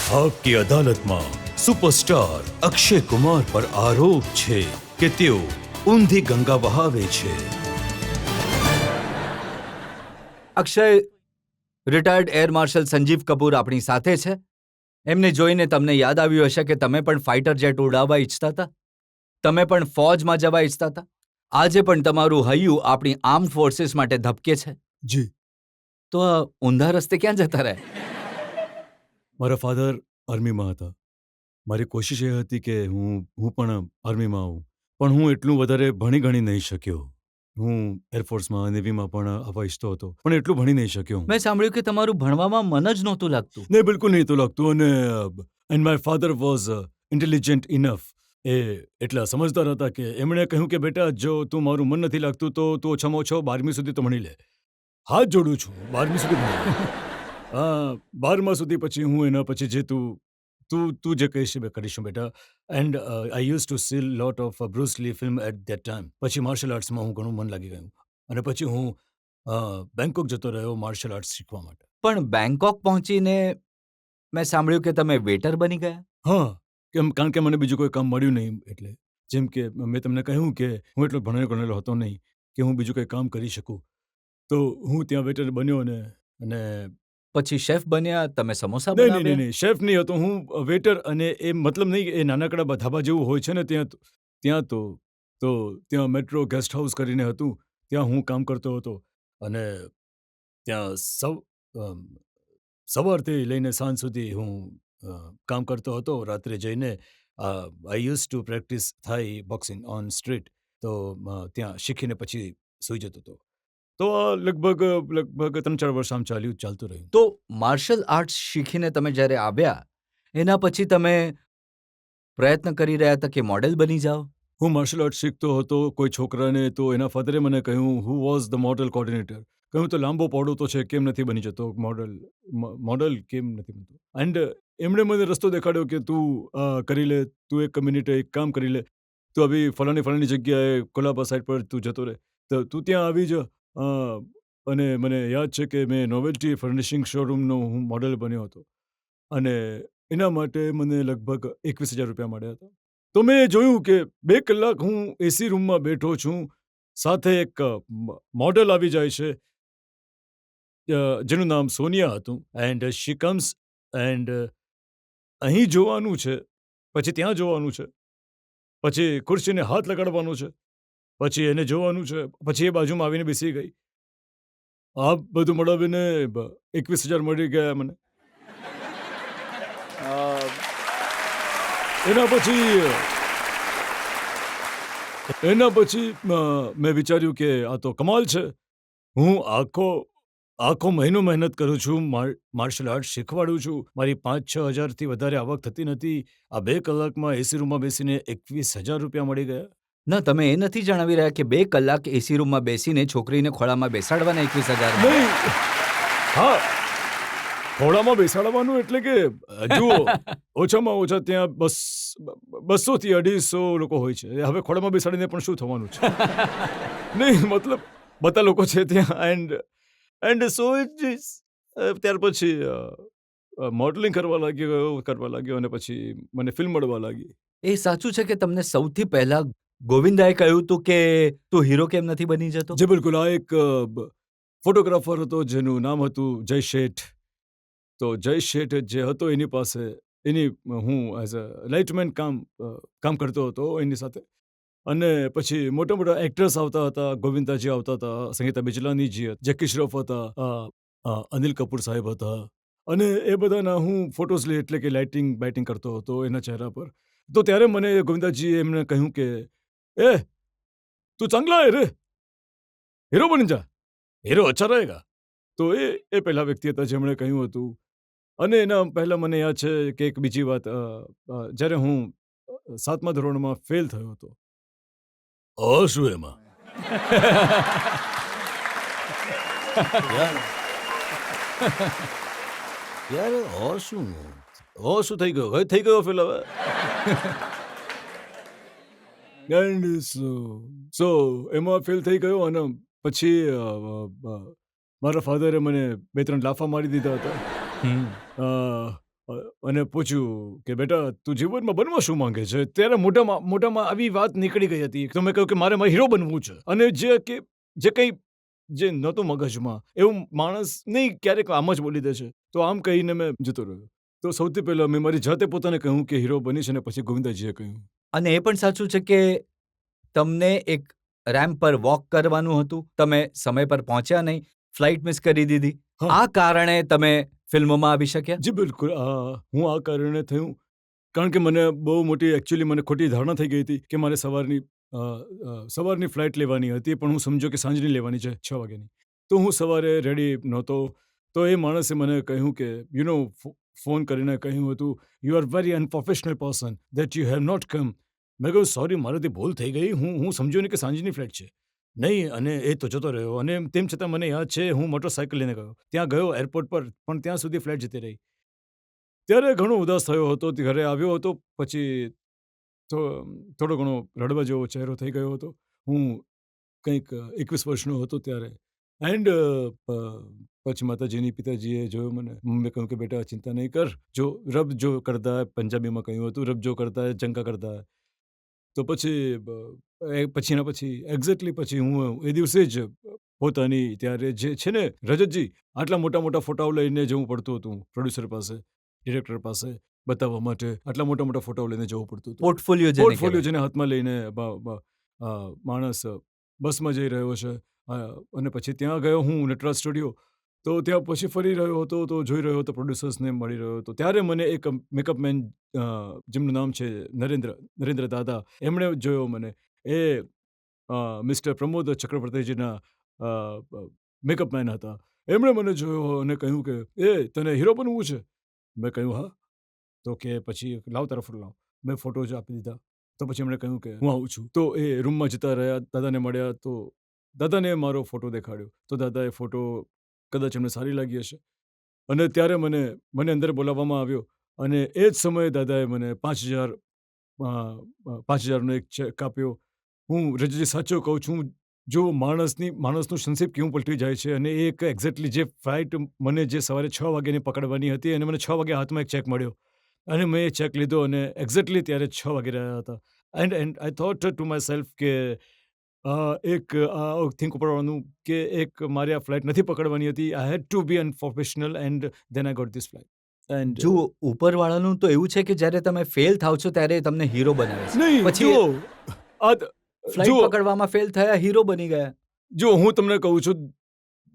આપકી અદાલતમાં સુપરસ્ટાર અક્ષય કુમાર પર આરોપ છે કે તેઓ ઊંધી ગંગા વહાવે છે. Akshay, retired air marshal Sanjeev Kapoor આપણી સાથે છે. એમને જોઈને તમને યાદ આવ્યું હશે કે તમે પણ ફાઇટર જેટ ઉડાવવા ઈચ્છતા હતા. તમે પણ ફૌજમાં જવા ઈચ્છતા હતા. આજે પણ તમારું હૈયું આપણી આર્મ્ડ ફોર્સીસ માટે ધબકે છે. જી, તો આ ઊંધા રસ્તે ક્યાં જતા રહ્યા? મારા ફાધર આર્મીમાં હતા. મારી કોશિશ એ હતી કે હું પણ આર્મીમાં આવું, પણ હું એટલું વધારે ભણી ગણી નહીં શક્યો. હું એરફોર્સમાં નેવીમાં પણ આવવા ઈચ્છતો હતો, પણ એટલું ભણી નહીં શક્યો. મેં સાંભળ્યું કે તમારું ભણવામાં મન જ નહોતું લાગતું. નહીં, બિલકુલ નહીં તો લાગતું. અને and my father was intelligent enough. એ એટલા સમજદાર હતા કે એમણે કહ્યું કે બેટા, જો તું મારું મન નથી લાગતું તો તું ઓછામાં ઓછો 12મી સુધી તો ભણી લે. હાથ જોડું છું, 12મી સુધી ભણી લે. 12મા સુધી પછી હું એના પછી જે તું જે કહીશ એ કરીશું બેટા. And I use to C lot of Bruce લી ફિલ્મ એટ ધેટ ટાઈમ. પછી માર્શલ આર્ટ્સમાં હું ઘણું મન લાગી ગયું, અને પછી હું બેંકોક જતો રહ્યો માર્શલ આર્ટ્સ શીખવા માટે. પણ બેંકોક પહોંચીને મેં સાંભળ્યું કે તમે વેટર બની ગયા. હા, કારણ કે મને બીજું કોઈ કામ મળ્યું નહીં. એટલે જેમ કે મેં તમને કહ્યું કે હું એટલો ભણેલો ગણેલો હતો નહીં કે હું બીજું કંઈ કામ કરી શકું, તો હું ત્યાં વેટર બન્યો. અને પછી શેફ બન્યા, તમે સમોસા નહીં, બનાવ્યા. નહીં, શેફ નહીં હતો હું, વેટર. અને એ મતલબ નહીં, એ નાનકડા ધાબા જેવું હોય છે ને ત્યાં તો ત્યાં મેટ્રો ગેસ્ટ હાઉસ કરીને હતું, ત્યાં હું કામ કરતો હતો. અને ત્યાં સવારથી લઈને સાંજ સુધી હું કામ કરતો હતો. રાત્રે જઈને આઈ યુઝ ટુ પ્રેક્ટિસ થાઈ બોક્સિંગ ઓન સ્ટ્રીટ. તો ત્યાં શીખીને પછી સૂઈ જતો હતો. તો આ લગભગ 3-4 વર્ષ આમ ચાલતું રહ્યું. તો માર્શલ આર્ટ્સ શીખીને તમે જ્યારે આવ્યા, એના પછી તમે પ્રયત્ન કરી રહ્યા હતા કે મોડેલ બની જાઓ. હું માર્શલ આર્ટ શીખતો હતો. કોઈ છોકરાને તો એના ફાધરે મને કહ્યું, who was the model coordinator. કહ્યું તો લાંબો પોડો તો છે, કેમ નથી બની જતો મોડલ કેમ નથી બનતો? એન્ડ એમણે મને રસ્તો દેખાડ્યો કે તું કરી લે, તું એક મિનિટ એક કામ કરી લે, તું આવી ફલાણી જગ્યાએ કોલાબા સાઈડ પર તું જતો રહે, તો તું ત્યાં આવી જા. અને મને યાદ છે કે મેં નોવેલ્ટી ફર્નિશિંગ શોરૂમનો હું મોડલ બન્યો હતો, અને એના માટે મને લગભગ 21,000 રૂપિયા મળ્યા હતા. તો મેં જોયું કે 2 કલાક હું એસી રૂમમાં બેઠો છું, સાથે એક મોડલ આવી જાય છે જેનું નામ સોનિયા હતું. એન્ડ શી કમ્સ, એન્ડ અહીં જોવાનું છે, પછી ત્યાં જોવાનું છે, પછી ખુરશીને હાથ લગાડવાનો છે, પછી એને જોવાનું છે, પછી એ બાજુમાં આવીને બેસી ગઈ. આ બધું મળાવીને 21,000 મળી ગયા મને. એના પછી મેં વિચાર્યું કે આ તો કમાલ છે. હું આખો મહિનો મહેનત કરું છું, માર્શલ આર્ટ શીખવાડું છું, મારી 5-6 હજારથી વધારે આવક થતી નથી. આ 2 કલાકમાં એસી રૂમમાં બેસીને 21,000 રૂપિયા મળી ગયા. ના, તમે એ નથી જણાવી રહ્યા કે 2 કલાક એસી રૂમમાં બેસીને છોકરીને ખોળામાં બેસાડવાના 21,000? નહીં, હા, ખોળામાં બેસાડવાનું એટલે કે જુઓ, ઓછામાં ઓછા ત્યાં 200 થી 250 લોકો હોય છે. હવે ખોળામાં બેસાડીને પણ શું થવાનું છે? નહીં, મતલબ બધા લોકો છે ત્યાં. એન્ડ સો ત્યાર પછી મોડલિંગ કરવા લાગ્યો, અને પછી મને ફિલ્મ મળવા લાગી. એ સાચું છે કે તમને સૌથી પહેલા ગોવિંદાએ કહ્યું હતું કે તું હીરો કેમ નથી બની જતો? જે બિલકુલ. આ એક ફોટોગ્રાફર હતો જેનું નામ હતું જય શેઠ. તો જય શેઠ જે હતો એની પાસે હું એઝ અ લાઇટમેન કામ કરતો હતો એની સાથે. અને પછી મોટા મોટા એક્ટર્સ આવતા હતા. ગોવિંદાજી આવતા હતા, સંગીતા બિજલાનીજી, જેકી શ્રોફ હતા, અનિલ કપૂર સાહેબ હતા, અને એ બધાના હું ફોટોઝ એટલે કે લાઇટિંગ કરતો હતો એના ચહેરા પર. તો ત્યારે મને ગોવિંદાજીએ એમને કહ્યું કે એ તું ચાંગલા હે રે, હીરો બની જા, હીરો અચ્છા રહેગા. તો એ પહેલા વ્યક્તિ હતા જેમણે કહ્યું હતું. અને એના પહેલાં મને યાદ છે કે એક બીજી વાત, જ્યારે હું 7મા ધોરણમાં ફેલ થયો હતો. શું એમાં યાર, શું થઈ ગયો ફેલ હવે. એન્ડ સો એમાં ફેલ થઈ ગયો. અને પછી મારા ફાધરે મને 2-3 લાફા મારી દીધા હતા. અને પૂછ્યું કે બેટા તું જીવનમાં બનવા શું માંગે છે? ત્યારે મોઢામાં આવી વાત નીકળી ગઈ હતી. તો મેં કહ્યું કે મારે હીરો બનવું છે. અને જે કંઈ જે નહોતું મગજમાં એવું માણસ નહીં ક્યારેક આમ જ બોલી દે છે. તો આમ કહીને મેં જતો રહ્યો. તો સૌથી પહેલા મેં મારી જાતે પોતાને કહ્યું કે હીરો બનીશ અને પછી ગોવિંદાજીએ કહ્યું. અને એ પણ સાચું છે કે તમને એક રેમ્પ પર વોક કરવાનું હતું, તમે સમય પર પહોંચ્યા નહીં, ફ્લાઇટ મિસ કરી દીધી. હા. આ કારણે તમે ફિલ્મોમાં આવી શક્યા? જી બિલકુલ. હું આ કારણે થયું કારણ કે મને બહુ મોટી એકચ્યુઅલી મને ખોટી ધારણા થઈ ગઈ હતી કે મારે સવારની ફ્લાઇટ લેવાની હતી પણ હું સમજ્યો કે સાંજની લેવાની છે 6 વાગ્યાની. તો હું સવારે રેડી નહોતો. તો એ માણસે મને કહ્યું કે ફોન કરીને કહ્યું હતું, "you are very unprofessional person that you have not come." મેં કહ્યું, "સોરી, મારાથી ભૂલ થઈ ગઈ. હું સમજ્યો નહીં કે સાંજની ફ્લાઇટ છે." નહીં, અને એ તો જતો રહ્યો અને તેમ છતાં મને યાદ છે હું મોટરસાયકલ લઈને ગયો. ત્યાં ગયો એરપોર્ટ પર પણ ત્યાં સુધી ફ્લાઇટ જતી રહી. ત્યારે ઘણો ઉદાસ થયો હતો. ઘરે આવ્યો હતો પછી થોડો ઘણો રડવા જેવો ચહેરો થઈ ગયો હતો. હું કંઈક 21 વર્ષનો હતો ત્યારે. એન્ડ પછી માતાજીની પિતાજીએ જોયો મને. મમ્મીએ કહ્યું કે બેટા ચિંતા નહીં કર. જો રબ જો કરતા હૈ, પંજાબીમાં કહ્યું હતું, રબ જો કરતા હૈ ચંકા કરતા હૈ. તો પછી એક્ઝેક્ટલી પછી હું એ દિવસે જ પોતાની ત્યારે જે છે ને રજતજી આટલા મોટા ફોટાઓ લઈને જવું પડતું હતું પ્રોડ્યુસર પાસે, ડિરેક્ટર પાસે બતાવવા માટે. આટલા મોટા ફોટાઓ લઈને જવું પડતું હતું. પોર્ટફોલિયો પોર્ટફોલિયો જેને હાથમાં લઈને માણસ બસમાં જઈ રહ્યો છે. અને પછી ત્યાં ગયો હું નટરાજ સ્ટુડિયો. તો ત્યાં પછી ફરી રહ્યો હતો તો જોઈ રહ્યો હતો પ્રોડ્યુસર્સને મળી રહ્યો હતો. ત્યારે મને એક મેકઅપ મેન જેમનું નામ છે નરેન્દ્ર દાદા, એમણે જોયો મને. એ મિસ્ટર પ્રમોદ ચક્રવર્તીજીના મેકઅપ મેન હતા. એમણે મને જોયો અને કહ્યું કે તને હીરો બનવું છે? મેં કહ્યું હા. તો કે પછી લાવ તારા ફોટો લાવ. મેં ફોટો જ આપી દીધા. તો પછી એમણે કહ્યું કે હું આવું છું. તો એ રૂમમાં જતા રહ્યા, દાદાને મળ્યા. તો દાદાને મારો ફોટો દેખાડ્યો. તો દાદાએ ફોટો કદાચ એમને સારી લાગી હશે અને ત્યારે મને અંદર બોલાવવામાં આવ્યો અને એ જ સમયે દાદાએ મને 5,000નો એક ચેક આપ્યો. હું રજજી સાચો કહું છું, જો માણસનું સંક્ષેપ કેવું પલટી જાય છે. અને એક એક્ઝેક્ટલી જે ફ્લાઇટ મને જે સવારે 6 વાગ્યાની પકડવાની હતી અને મને 6 વાગે હાથમાં એક ચેક મળ્યો અને મેં એ ચેક લીધો અને એક્ઝેક્ટલી ત્યારે 6 વાગી રહ્યા હતા. And I thought to myself કે થિંક ઉપરવાનું કે મારે આ ફ્લાઇટ નથી પકડવાની હતી. I had to be unprofessional and then I got this flight. And જુઓ, ઉપરવાળાનું તો એવું છે કે જ્યારે તમે ફેલ થાવ છો ત્યારે તમને હીરો બનાવે છે. નહીં, પછી જુઓ, ફ્લાઇટ જુઓ, પકડવામાં ફેલ થયા, હીરો બની ગયા. જો હું તમને કહું છું,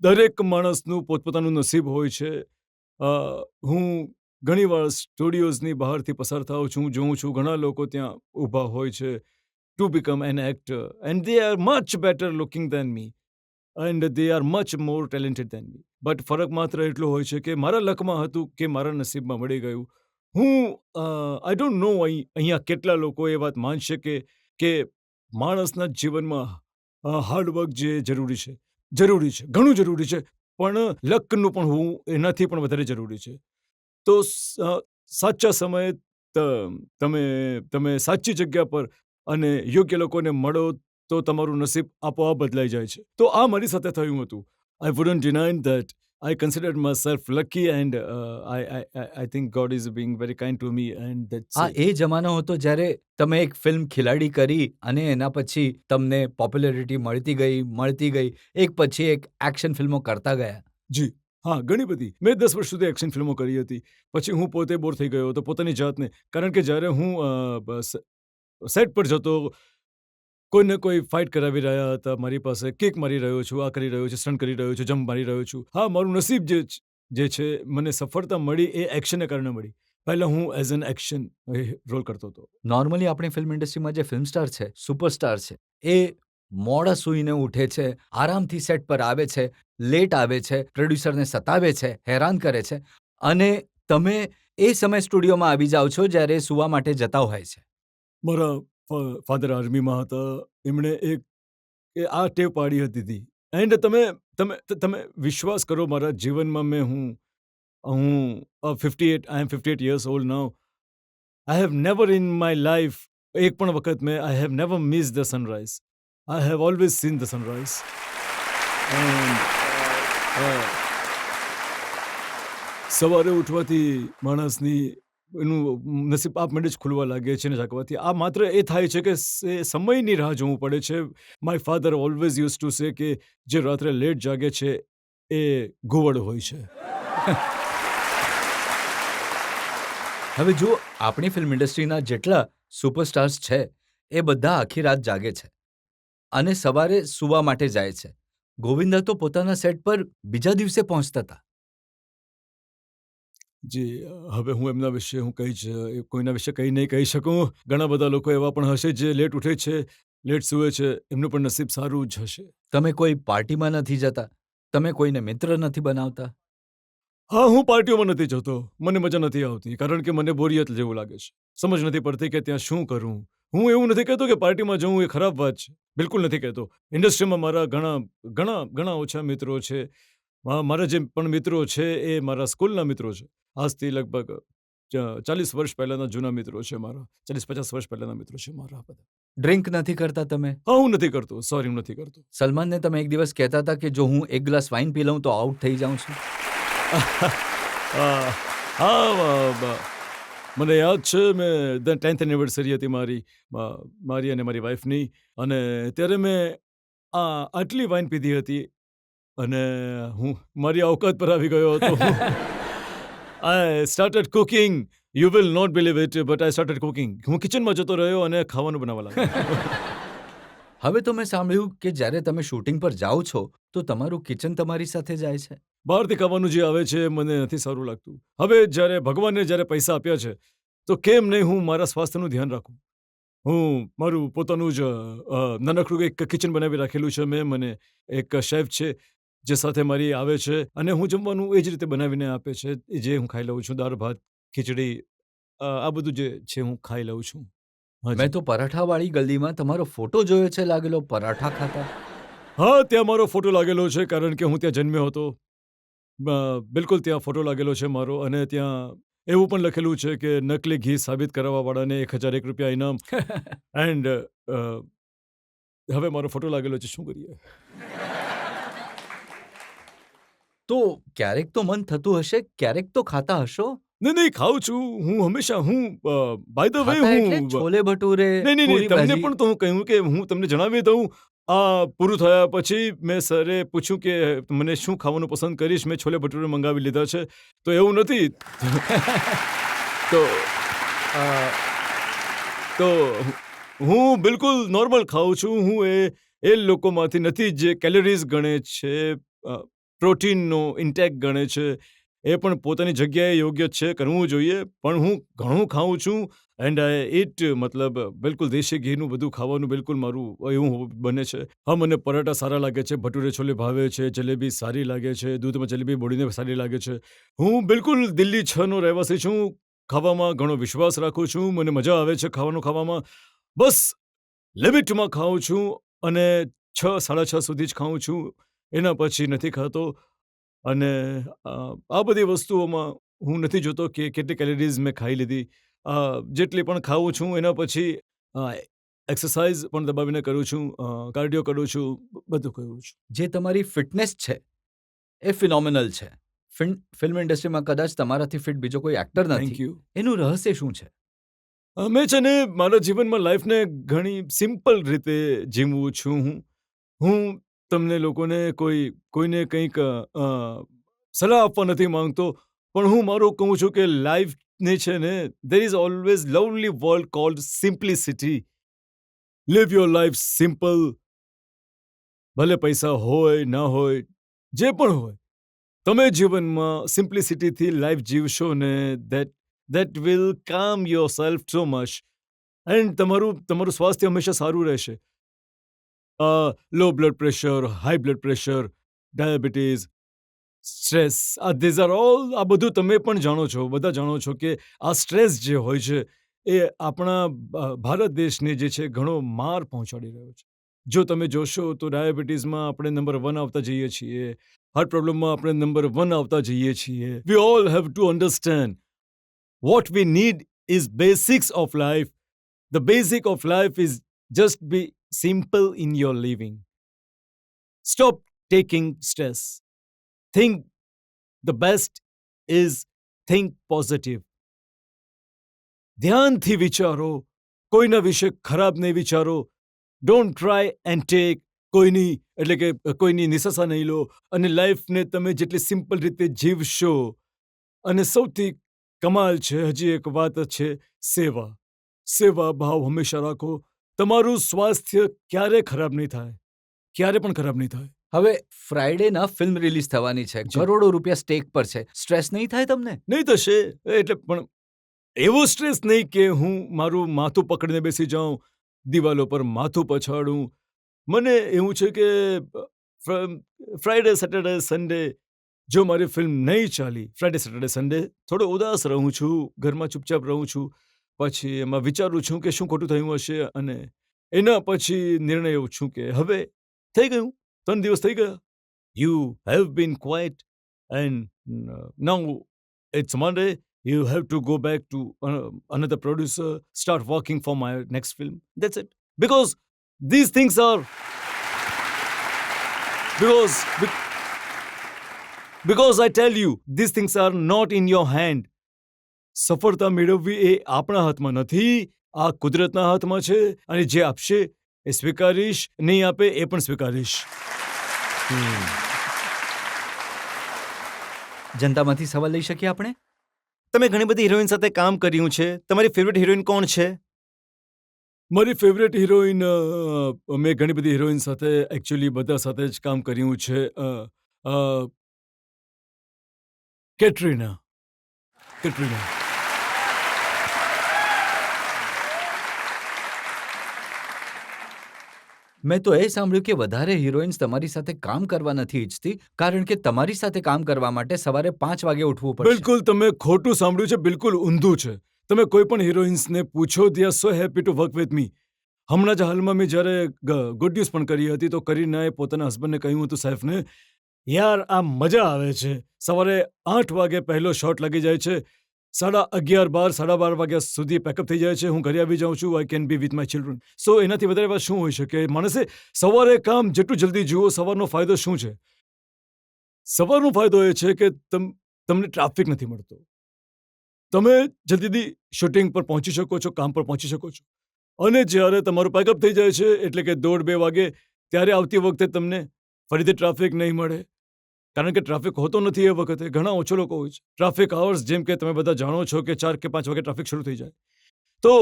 દરેક માણસનું પોતપોતાનું નસીબ હોય છે. હું ઘણીવાર સ્ટુડિયોઝની બહારથી પસાર થાઉં છું, જોઉં છું ઘણા લોકો ત્યાં ઊભા હોય છે to become an actor and they are much better looking than me and they are much more talented than me. But ફરક માત્ર એટલો હોય છે કે મારા લકમાં હતું કે મારા નસીબમાં મળી ગયું. આઈ ડોન્ટ નો અહીંયા કેટલા લોકો એ વાત માનશે કે માણસના જીવનમાં હાર્ડવર્ક જે જરૂરી છે, ઘણું જરૂરી છે, પણ લકનું પણ હોવું એનાથી પણ વધારે જરૂરી છે. તો સાચા સમયે તમે સાચી જગ્યા પર અને યોગ્ય લોકોને મળો તો તમારું નસીબ આપોઆપ બદલાઈ જાય છે. તો આ મારી સાથે થયું હતું. I wouldn't deny that. I considered myself lucky and I think God is being very kind to me and that's આ એ જમાનો હતો જ્યારે તમે એક ફિલ્મ ખિલાડી કરી અને એના પછી તમને પોપ્યુલારિટી મળતી ગઈ, એક પછી એક એક્શન ફિલ્મો કરતા ગયા. જી હા, ઘણી બધી. મેં 10 વર્ષ સુધી એક્શન ફિલ્મો કરી હતી. પછી હું પોતે બોર થઈ ગયો હતો પોતાની જાતને. કારણ કે જ્યારે હું સેટ પર જતો, કોઈને કોઈ ફાઇટ કરાવી રહ્યા હતા મારી પાસે, કિક મારી રહ્યો છું, આ કરી રહ્યો છું, સ્ટન્ટ કરી રહ્યો છું, જમ્પ મારી રહ્યો છું. હા, મારું નસીબ જે છે, મને સફળતા મળી એ એક્શનને કારણે મળી. પહેલાં હું એઝ એન એક્શન રોલ કરતો હતો. નોર્મલી આપણી ફિલ્મ ઇન્ડસ્ટ્રીમાં જે ફિલ્મ સ્ટાર છે, સુપરસ્ટાર છે, એ મોડા સૂઈને ઉઠે છે, આરામથી સેટ પર આવે છે, લેટ આવે છે, પ્રોડ્યુસરને સતાવે છે, હેરાન કરે છે, અને તમે એ સમય સ્ટુડિયોમાં આવી જાઓ છો જ્યારે સુવા માટે જતા હોય છે. મારા ફાધર આર્મીમાં હતા. એમણે આ ટેવ પાડી હતી. એન્ડ તમે વિશ્વાસ કરો, મારા જીવનમાં હું 58 આઈ એમ 58 years old now. I have never in my life એક પણ વખત I have never miss the sunrise. I have always seen the sunrise. સવારે ઉઠવાથી માણસની એનું નસીબ આપમેળે જ ખુલવા લાગે છે ને જાગવાથી. આ માત્ર એ થાય છે કે સમયની રાહ જોવું પડે છે. My father always use to say કે જે રાત્રે લેટ જાગે છે એ ઘુવડ હોય છે. હવે જુઓ, આપણી ફિલ્મ ઇન્ડસ્ટ્રીના જેટલા સુપરસ્ટાર્સ છે એ બધા આખી રાત જાગે છે અને સવારે સૂવા માટે જાય છે. ગોવિંદા તો પોતાના સેટ પર બીજા દિવસે પહોંચતા હતા. જી, હવે હું એમના વિશે કોઈના વિશે કંઈ નહીં કહી શકું. ઘણા બધા લોકો એવા પણ હશે જે લેટ ઉઠે છે, લેટ સૂવે છે. એમનું પણ નસીબ સારું જ હશે. તમે કોઈ પાર્ટીમાં નથી જતા, તમે કોઈને મિત્ર નથી બનાવતા. હા, હું પાર્ટીઓમાં નથી જતો. મને મજા નથી આવતી કારણ કે મને બોરિયત જેવું લાગે છે. સમજ નથી પડતી કે ત્યાં શું કરું. હું એવું નથી કહેતો કે પાર્ટીમાં જવું એ ખરાબ વાત છે. બિલકુલ નથી કહેતો. ઇન્ડસ્ટ્રીમાં મારા ઘણા ઓછા મિત્રો છે. મારા જે પણ મિત્રો છે એ મારા સ્કૂલના મિત્રો છે. આજથી લગભગ 40 વર્ષ પહેલાના જૂના મિત્રો છે મારા. 40-50 વર્ષ પહેલાના મિત્રો છે મારા બધા. ડ્રિંક નથી કરતા તમે? હા, હું નથી કરતો. સોરી, હું નથી કરતો. સલમાનને તમે એક દિવસ કહેતા હતા કે જો હું એક ગ્લાસ વાઇન પી લઉં તો આઉટ થઈ જાઉં છું. હા, મને યાદ છે મેં 10th એનિવર્સરી હતી મારી અને મારી વાઈફની, અને ત્યારે મેં આટલી વાઇન પીધી હતી અને હું મારી ઓકાત પર આવી ગયો હતો. I started cooking. You will not believe it, but I started cooking. હું કિચનમાં જતો રહ્યો અને ખાવાનું બનાવવા લાગ્યો. હવે તો મેં સાંભળ્યું કે જ્યારે તમે શૂટિંગ પર જાઓ છો તો તમારું કિચન તમારી સાથે જાય છે. બહારથી ખાવાનું જે આવે છે મને નથી સારું લાગતું. હવે ભગવાને પૈસા આપ્યા છે તો કેમ નહીં હું મારા સ્વાસ્થ્યનું ધ્યાન રાખું. હું મારું પોતાનું જ નાનકડું એક કિચન બનાવી રાખેલું છે મેં. મને એક શેફ છે જે સાથે મારી આવે છે અને હું જમવાનું એ જ રીતે બનાવીને આપે છે, જે હું ખાઈ લઉં છું. દાળ ભાત, ખીચડી, આ બધું જે છે હું ખાઈ લઉં છું. હાજી. મેં તો પરાઠાવાળી ગલીમાં તમારો ફોટો જોયો છે લાગેલો પરાઠા ખાતા. હા, ત્યાં મારો ફોટો લાગેલો છે કારણ કે હું ત્યાં જન્મ્યો હતો. બિલકુલ ત્યાં ફોટો લાગેલો છે મારો, અને ત્યાં એવું પણ લખેલું છે કે નકલી ઘી સાબિત કરાવવાવાળાને ₹1001 ઇનામ. એન્ડ હવે મારો ફોટો લાગેલો છે, શું કરીએ? તો ક્યારેક તો મન થતું હશે, ક્યારેક તો ખાતા હશો. નહીં, ખાઉં છું. હું હંમેશા બાય ધ વે ખાતા એટલે છોલે ભટુરે, નહીં, પૂરી તમને ભાજી. પણ તો હું કહ્યું કે હું તમને જણાવી દઉં. આ પૂરું થયા પછી મેં સરે પૂછ્યું કે મને શું ખાવાનું પસંદ કરીશ. મેં છોલે ભટુરે મંગાવી લીધા છે. તો એવું નથી. તો અ, તો હું બિલકુલ નોર્મલ ખાઉં છું. હું એ લોકોમાંથી નથી જે કેલરીઝ ગણે છે, પ્રોટીનનો ઇન્ટેક ગણે છે. એ પણ પોતાની જગ્યાએ યોગ્ય છે, કરવું જોઈએ. પણ હું ઘણું ખાઉં છું એન્ડ આઈ ઈટ, મતલબ બિલકુલ દેશી ઘીનું બધું ખાવાનું બિલકુલ મારું એવું બને છે. હા, મને પરાઠા સારા લાગે છે, ભટુરે છોલે ભાવે છે, જલેબી સારી લાગે છે, દૂધમાં જલેબી બોળીને સારી લાગે છે. હું બિલકુલ દિલ્હી 6નો રહેવાસી છું. ખાવામાં ઘણો વિશ્વાસ રાખું છું. મને મજા આવે છે ખાવામાં. બસ લિમિટમાં ખાઉં છું અને 6-6:30 સુધી જ ખાઉં છું. એના પછી નથી ખાતો. અને આ બધી વસ્તુઓમાં હું નથી જોતો કે કેટલી કેલરીઝ મેં ખાઈ લીધી. જેટલી પણ ખાઉં છું એના પછી એક્સરસાઇઝ પણ દબાવીને કરું છું, કાર્ડિયો કરું છું, બધું કરું છું. જે તમારી ફિટનેસ છે એ ફિનોમિનલ છે. ફિલ્મ ઇન્ડસ્ટ્રીમાં કદાચ તમારાથી ફિટ બીજો કોઈ એક્ટર થેન્ક નથી. યુ. એનું રહસ્ય શું છે? મેં છે ને મારા જીવનમાં લાઈફને ઘણી સિમ્પલ રીતે જીવું છું. હું તમને લોકોને કોઈને કંઈક સલાહ આપવા નથી માંગતો, પણ હું મારું કહું છું કે લાઈફને છે ને, there is always lovely world called simplicity. Live your life simple. ભલે પૈસા હોય ના હોય, જે પણ હોય, તમે જીવનમાં સિમ્પ્લિસિટીથી લાઈફ જીવશો ને, દેટ વિલ કામ your self so much, and તમારું સ્વાસ્થ્ય હંમેશા સારું રહેશે. Low blood pressure, high blood pressure, diabetes, stress, these are all, આ બધું તમે પણ જાણો છો, બધા જાણો છો કે આ સ્ટ્રેસ જે હોય છે એ આપણા ભારત દેશને જે છે ઘણો માર પહોંચાડી રહ્યો છે. જો તમે જોશો તો ડાયાબિટીઝમાં આપણે નંબર 1 આવતા જઈએ છીએ, હાર્ટ પ્રોબ્લેમમાં આપણે નંબર 1 આવતા જઈએ છીએ. We all have to understand what we need is basics of life. The basic of life is just be simple in your living. Stop taking stress. Think the best is think positive. ધ્યાનથી વિચારો, કોઈના વિશે ખરાબ નહીં વિચારો. Don't try and take. કોઈની નિશાસા નહીં લો, અને લાઈફને તમે જેટલી સિમ્પલ રીતે જીવશો. અને સૌથી કમાલ છે, હજી એક વાત છે, સેવા ભાવ હંમેશા રાખો. તમારું સ્વાસ્થ્ય ક્યારે ખરાબ નહીં થાય, ક્યારે પણ ખરાબ નહીં થાય. હવે ફ્રાઈડેના ફિલ્મ રિલીઝ થવાની છે, જી. કરોડો રૂપિયા સ્ટેક પર છે, સ્ટ્રેસ નહીં થાય તમને? નહીં થશે, એટલે પણ એવો સ્ટ્રેસ નહીં કે હું મારું માથું પકડીને બેસી જાઉં, દિવાલો પર માથું પછાડું. મને એવું છે કે ફ્રાઈડે, સેટરડે, સન્ડે જો મારી ફિલ્મ નહીં ચાલી, ફ્રાઈડે, સેટરડે, સન્ડે થોડો ઉદાસ રહું છું, ઘરમાં ચૂપચાપ રહું છું. પછી એમાં વિચારું છું કે શું ખોટું થયું હશે, અને એના પછી નિર્ણય એવું છું કે હવે થઈ ગયું, 3 દિવસ થઈ ગયા. You have been quite and now it's Monday. You have to go back to another producer, start working for my next film. That's it. Because these things are... Because I tell you, these things are not in your hand. સફળતા મેળવવી એ આપણા હાથમાં નથી, આ કુદરતના હાથમાં છે, અને જે આપશે એ સ્વીકારીશ, નહીં આપે એ પણ સ્વીકારીશ. જનતામાંથી સવાલ લઈ શકીએ આપણે? તમે ઘણી બધી હિરોઈન સાથે કામ કર્યું છે. તમારી ફેવરેટ હિરોઈન કોણ છે? મારી ફેવરેટ હિરોઈન, મેં ઘણી બધી હિરોઈન સાથે, એકચ્યુઅલી બધા સાથે જ કામ કર્યું છે. કેટરીના. મેં તો એ સાંભળ્યું કે વધારે હિરોઈન્સ તમારી સાથે કામ કરવા નથી ઈચ્છતી, કારણ કે તમારી સાથે કામ કરવા માટે સવારે 5 વાગે ઉઠવું પડશે. બિલકુલ તમે ખોટું સાંભળ્યું છે, બિલકુલ ઊંધું છે. તમે કોઈ પણ હિરોઈન્સને પૂછો, they are so happy to work with me. હમણાં જ હાલમાં મેં જ્યારે ગુડ ન્યૂઝ પણ કરી હતી, તો કરીનાએ પોતાના હસબન્ડને કહ્યું હતું, સાહેબને, યાર આ મજા આવે છે, સવારે 8 વાગે પહેલો શોટ લાગી જાય છે, 11:30, 12:30 વાગ્યા સુધી પેકઅપ થઈ જાય છે, હું ઘરે આવી જાઉં છું, I can be with my children. So એનાથી વધારે વાત શું હોઈ શકે? માણસે સવારે કામ જેટલું જલ્દી જુઓ, સવારનો ફાયદો શું છે? સવારનો ફાયદો એ છે કે તમને ટ્રાફિક નથી મળતો, તમે જલ્દીથી શૂટિંગ પર પહોંચી શકો છો, કામ પર પહોંચી શકો છો. અને જ્યારે તમારું પેકઅપ થઈ જાય છે, એટલે કે 1:30-2 વાગે, ત્યારે આવતી વખતે તમને ફરીથી ટ્રાફિક નહીં મળે, કારણ કે ટ્રાફિક હોતો નથી એ વખતે, ઘણા ઓછો લોકો હોય છે. ટ્રાફિક અવર્સ, જેમ કે તમે બધા જાણો છો કે 4 કે 5 વાગે ટ્રાફિક શરૂ થઈ જાય, તો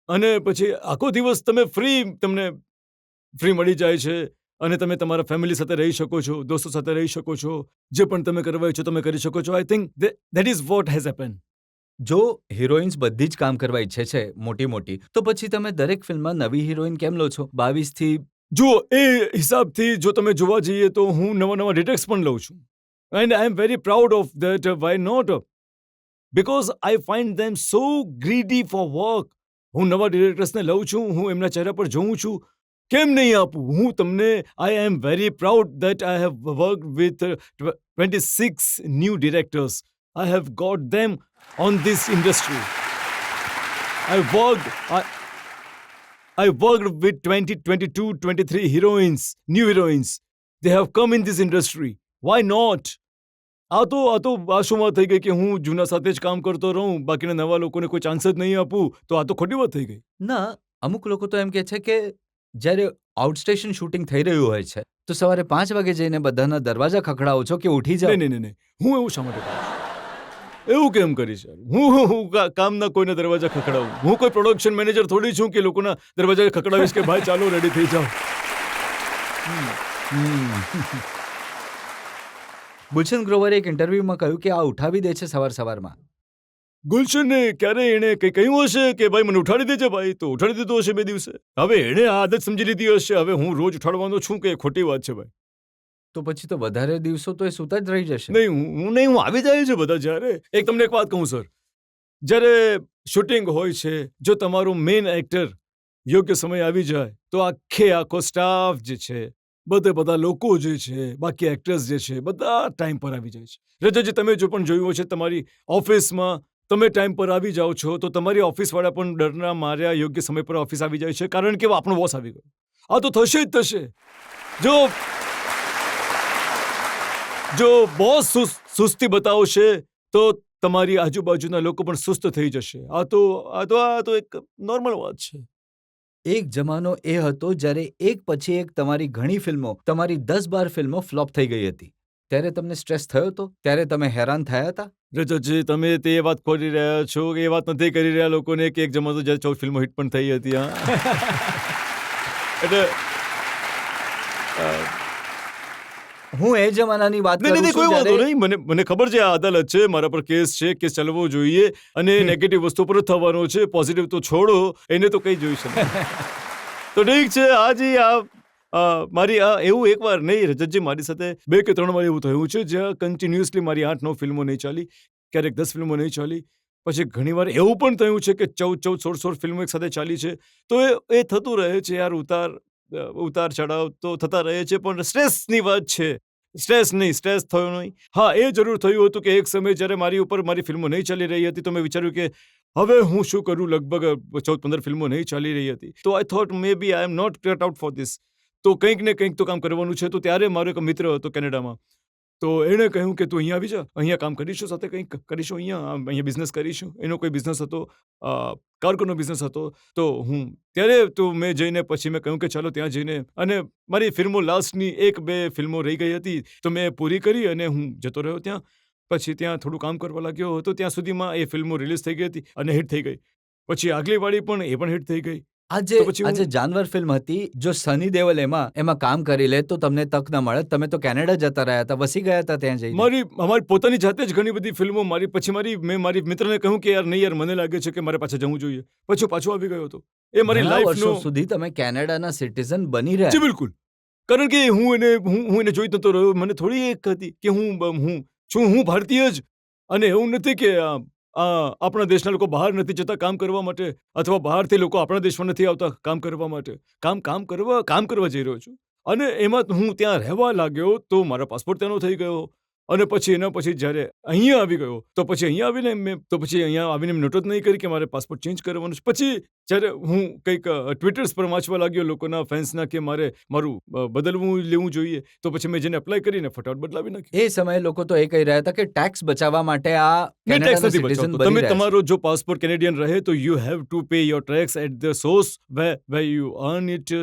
અને પછી આખો દિવસ તમને ફ્રી મળી જાય છે, અને તમે તમારા ફેમિલી સાથે રહી શકો છો, દોસ્તો સાથે રહી શકો છો, જે પણ તમે કરવા ઈચ્છો તમે કરી શકો છો. I think that is what has happen. જો હિરોઈન્સ બધી જ કામ કરવા ઈચ્છે છે મોટી, તો પછી તમે દરેક ફિલ્મમાં નવી હિરોઈન કેમ લો છો? 22થી જુઓ, એ હિસાબથી જો તમે જોવા જઈએ તો હું નવા ડિટેક્સ પણ લઉં છું, and I am very proud of that. Why not? Because I find them so greedy for work. હું નવા ડિરેક્ટર્સને લઉં છું, હું એમના ચહેરા પર જોઉં છું, કેમ નહીં આપું હું તમને? I am very proud that I have worked with 26 new directors. I have got them on this industry. I worked with 20, 22, 23 heroines, new heroines. They have come in this industry. Why not? આ શું વાત થઈ ગઈ કે હું જૂના સાથે જ કામ કરતો રહું, બાકીના નવા લોકોને કોઈ ચાન્સ જ નહીં આપું? તો આ તો ખોટી વાત થઈ ગઈ. ના, અમુક લોકો તો એમ કહે છે કે જ્યારે આઉટસ્ટેશન શૂટિંગ થઈ રહ્યું હોય છે, તો સવારે 5 વાગે જઈને બધાના દરવાજા ખખડાવો છો કે ઉઠી જાઓ. નહીં, હું એવું શા માટે કરું? એવું કેમ કરીશ? હું કામના કોઈના દરવાજા ખખડાવું? હું કોઈ પ્રોડક્શન મેનેજર થોડી છું કે લોકોના દરવાજા ખખડાવીશ કે ભાઈ ચાલો રેડી થઈ જાઓ. ગુલશન ગ્રોવરે એક ઇન્ટરવ્યુમાં કહ્યું કે આ ઉઠાવી દે છે સવારમાં. ગુલશનને ક્યારે એણે કંઈ કહ્યું હશે કે ભાઈ મને ઉઠાડી દેજે ભાઈ? તો ઉઠાડી દીધો હશે 2 દિવસે. હવે એણે આ આદત સમજી લીધી હશે, હવે હું રોજ ઉઠાડવાનો છું કે ખોટી વાત છે ભાઈ? તો પછી તો વધારે દિવસો તો એ સૂતા જ રહી જશે. નહીં, હું આવી જાય છે બધા. જ્યારે તમને એક વાત કહું સર, જ્યારે શૂટિંગ હોય છે, જો તમારું મેઇન એક્ટર યોગ્ય સમય આવી જાય તો આખો સ્ટાફ જે છે, બધા લોકો જે છે, બાકી એક્ટર્સ જે છે, બધા ટાઈમ પર આવી જાય છે. રજાજી, તમે જો પણ જોયું હશે, તમારી ઓફિસમાં તમે ટાઈમ પર આવી જાઓ છો તો તમારી ઓફિસવાળા પણ ડરના માર્યા યોગ્ય સમય પર ઓફિસ આવી જાય છે, કારણ કે આપણો બોસ આવી ગયો. આ તો થશે જ થશે. જો બોસ સુસ્તી બતાવશે તો તમારી આજુબાજુના લોકો પણ સુસ્ત થઈ જશે. આ તો એક નોર્મલ વાત છે. એક જમાનો એ હતો જ્યારે એક પછી એક તમારી ઘણી ફિલ્મો, તમારી 10-12 ફિલ્મો ફ્લોપ થઈ ગઈ હતી. ત્યારે તમને સ્ટ્રેસ થયો હતો? ત્યારે તમે હેરાન થયા હતા? રજતજી, તમે તે વાત ખોલી રહ્યા છો. એ વાત નથી કરી રહ્યા લોકોને કે એક જમાનો જ્યારે 14 ફિલ્મો હિટ પણ થઈ હતી. એટલે હું એ જમાનાની વાત નહીં, કરું નહીં, છું કોઈ વાંધો જ્યારે નહીં. મને ખબર છે આ અદાલત છે, મારા પર કેસ છે, કેસ ચાલવો જોઈએ અને નેગેટિવ વસ્તુ પર જ થવાનો છે. પોઝિટિવ તો છોડો, એને તો કઈ જોઈ શકે. તો ઠીક છે. હાજી, મારી એવું એકવાર નહીં રજતજી, મારી સાથે 2 કે 3 વાર એવું થયું છે જ્યાં કન્ટિન્યુઅસલી મારી 8-9 ફિલ્મો નહીં ચાલી, ક્યારેક 10 ફિલ્મો નહીં ચાલી. પછી ઘણીવાર એવું પણ થયું છે કે 14-14, 16-16 ફિલ્મો એક સાથે ચાલી છે. તો એ થતું રહે છે યાર. ઉતાર ચઢાવ તો થતા રહે છે, પણ સ્ટ્રેસની વાત છે. સ્ટ્રેસ થયો નહીં. હા, એ જરૂર થયું હતું કે એક સમય જ્યારે મારી ફિલ્મો નહીં ચાલી રહી હતી, તો મેં વિચાર્યું કે હવે હું શું કરું. લગભગ 14-15 ફિલ્મો નહીં ચાલી રહી હતી. તો I thought may be I am not cut out for this. તો કંઈક ને કંઈક તો કામ કરવાનું છે. તો ત્યારે મારો એક મિત્ર હતો કેનેડામાં. તો એણે કહ્યું કે તું અહીંયા આવી જા, અહીંયા કામ કરીશું, સાથે કંઈક કરીશું, અહીંયા બિઝનેસ કરીશું. એનો કોઈ બિઝનેસ હતો, કાર્ગોનો બિઝનેસ હતો. તો મેં જઈને પછી મેં કહ્યું કે ચાલો ત્યાં જઈને, અને મારી ફિલ્મો લાસ્ટની 1-2 ફિલ્મો રહી ગઈ હતી, તો મેં પૂરી કરી અને હું જતો રહ્યો ત્યાં. પછી ત્યાં થોડું કામ કરવા લાગ્યો હતો. ત્યાં સુધીમાં એ ફિલ્મો રિલીઝ થઈ ગઈ હતી અને હિટ થઈ ગઈ. પછી આગલી વાળી પણ એ પણ હિટ થઈ ગઈ. આજે તો પછી હું- આજે જાનવર ફિલ્મ હતી. જો સની દેઓલ એમાં કામ કરી લે તો તમને તક ન મળે. તમે તો કેનેડા જતા રહ્યા હતા, વસી ગયા હતા ત્યાં જઈને. અમારી પોતાની જાતે જ ઘણી બધી ફિલ્મો મેં મારી મિત્રને કહ્યું કે યાર મને લાગે છે કે મારે પાછા જવું જોઈએ. પછી હું પાછો આવી ગયો હતો. એ મારી ઘણા વર્ષો લાઈફનો સુધી તમે કેનેડાના સિટીઝન બની રહ્યા. જી બિલકુલ. કારણ કે હું એને જોઈ નતો રહ્યો. મને થોડી એક હતી કે હું ભારતીય જ, અને એવું નથી કે આપણા દેશના લોકો બહાર નથી જતા કામ કરવા માટે, અથવા બહારથી લોકો આપણા દેશમાં નથી આવતા કામ કરવા માટે. કામ કરવા જઈ રહ્યો છું. અને એમાં હું ત્યાં રહેવા લાગ્યો તો મારો પાસપોર્ટ ત્યાંનો થઈ ગયો. અને પછી જ્યારે અહીંયા આવી ગયો, તો પછી અહીંયા આવીને મેં નોટ જ નહીં કરી કે મારે પાસપોર્ટ ચેન્જ કરવાનું છે. પછી જ્યારે હું કંઈક ટ્વિટર્સ પર વાંચવા લાગ્યો લોકોના ફેન્સના કે મારું લેવું જોઈએ, તો પછી મેં જેને અપ્લાય કરીને ફટાફટ બદલાવી નાખ્યું. એ સમયે લોકો તો એ કહી રહ્યા હતા કે ટેક્સ બચાવવા માટે આ મેં ટેક્સ કેનેડાના નથી સિટીઝન બચાવતો. બની રહ્યા છે. તમારો જો પાસપોર્ટ કેનેડિયન રહે તો you have to pay your tax at the source where you earn it.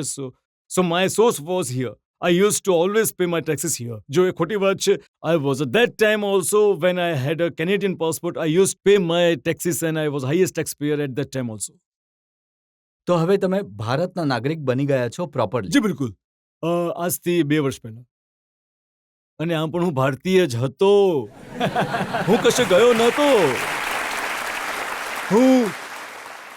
So my source was here. I used to always pay my taxes here. જો એ ખોટી વાત છે. I was at that time also, when I had a Canadian passport, I used to pay my taxes and I was highest taxpayer at that time also. તો હવે તમે ભારતના નાગરિક બની ગયા છો પ્રોપરલી. જી બિલકુલ. આજથી 2 વર્ષ પહેલા. અને આમ પણ હું ભારતીય જ હતો. હું કશે ગયો નહોતો. હું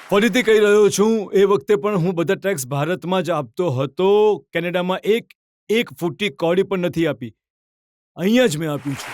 ફરીથી કહી રહ્યો છું, એ વખતે પણ હું બધા ટેક્સ ભારતમાં જ આપતો હતો. કેનેડામાં એક ફૂટી કૌડી પણ નથી આપી. અહીંયા જ મેં આપ્યું છે.